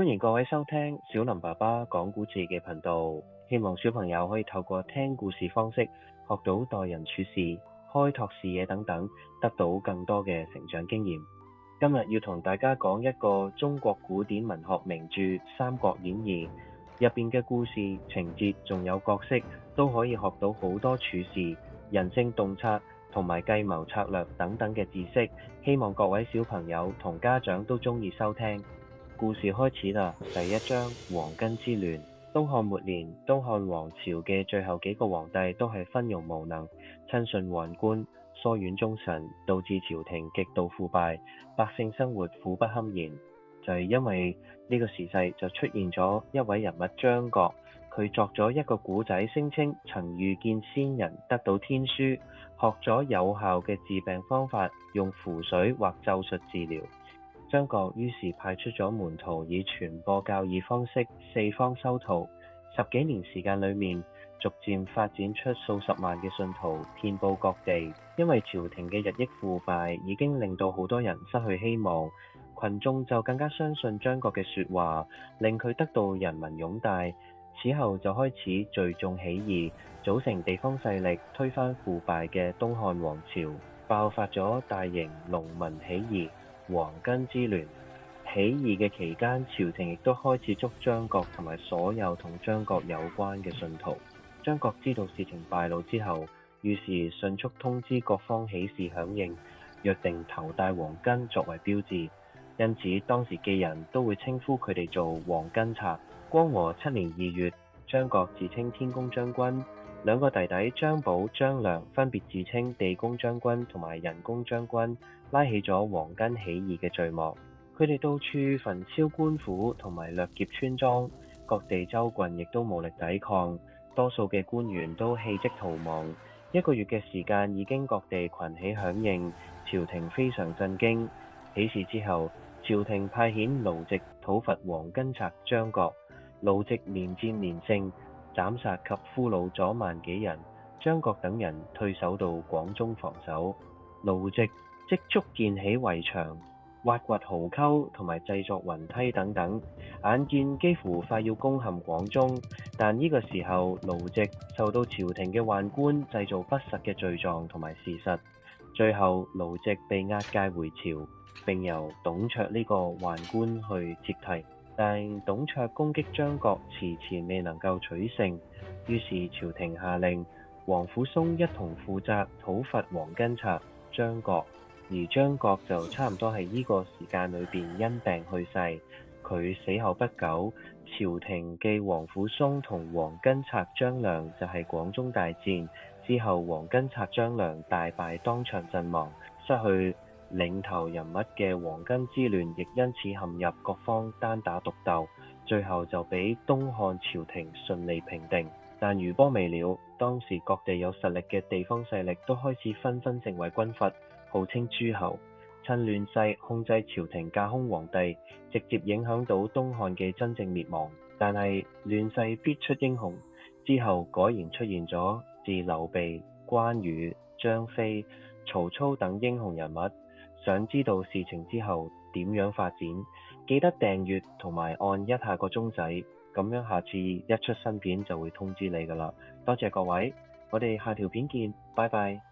歡迎各位收聽小林爸爸講故事嘅頻道，希望小朋友可以透過聽故事方式學到待人處事、開拓視野等等，得到更多嘅成長經驗。今日要同大家講一個中國古典文學名著《三國演義》入邊嘅故事情節，仲有角色都可以學到好多處事、人性洞察同埋計謀策略等等嘅知識。希望各位小朋友同家長都鍾意收聽。故事開始啦！第一章，黃巾之亂。東漢末年，東漢王朝嘅最後幾個皇帝都係昏庸無能、親信宦官、疏遠忠臣，導致朝廷極度腐敗，百姓生活苦不堪言。就係因為呢個時勢，就出現咗一位人物張角，佢作咗一個古仔，聲稱曾遇見仙人，得到天書，學咗有效嘅治病方法，用符水或咒術治療。張角於是派出咗門徒，以傳播教義方式四方收徒。10幾年時間裏面，逐漸發展出數十萬嘅信徒，遍佈各地。因為朝廷嘅日益腐敗，已經令到好多人失去希望，群眾就更加相信張角嘅說話，令佢得到人民擁戴。此後就開始聚眾起義，組成地方勢力，推翻腐敗嘅東漢王朝，爆發咗大型農民起義黃巾之亂。起義嘅期間，朝廷亦都開始捉張角同埋所有同張角有關嘅信徒。張角知道事情敗露之後，於是迅速通知各方起事響應，約定頭戴黃巾作為標誌。因此當時記人都會稱呼佢哋做黃巾賊。光和7年2月，張角自稱天公將軍，兩個弟弟張寶、張良分別自稱地公將軍同埋人公將軍，拉起咗黃巾起義嘅序幕。佢哋到處焚燒官府同埋掠劫村莊，各地州郡亦都無力抵抗，多數嘅官員都棄職逃亡。1個月嘅時間，已經各地群起響應，朝廷非常震驚。起事之後，朝廷派遣盧植討伐黃巾賊張角。盧植連戰連勝，斬殺及俘虜咗萬幾人，張角等人退守到廣中防守。盧植即築建起圍牆、挖掘壕溝同埋製作雲梯等等，眼見幾乎快要攻陷廣中。但呢個時候，盧植受到朝廷嘅宦官製造不實嘅罪狀同埋事實，最後盧植被押解回朝，並由董卓呢個宦官去接替。但董卓攻擊張角遲遲未能夠取勝，於是朝廷下令皇甫嵩一同負責討伐黃巾賊張角。而張角就差唔多係呢個時間裏邊因病去世。佢死後不久，朝廷繼皇甫嵩同黃巾賊張良就係廣中大戰之後，黃巾賊張良大敗，當場陣亡，失去領頭人物嘅黃巾之亂亦因此陷入各方單打獨鬥，最後就俾東漢朝廷順利平定。但餘波未了，當時各地有實力嘅地方勢力都開始紛紛成為軍閥，號稱諸侯，趁亂勢控制朝廷架空皇帝，直接影響到東漢嘅真正滅亡。但係亂世必出英雄，之後果然出現咗自劉備、關羽、張飛、曹操等英雄人物。想知道事情之後點樣發展，記得訂閱同埋按一下個鐘仔，咁樣下次一出新片就會通知你㗎喇。多謝各位，我哋下條片見，拜拜。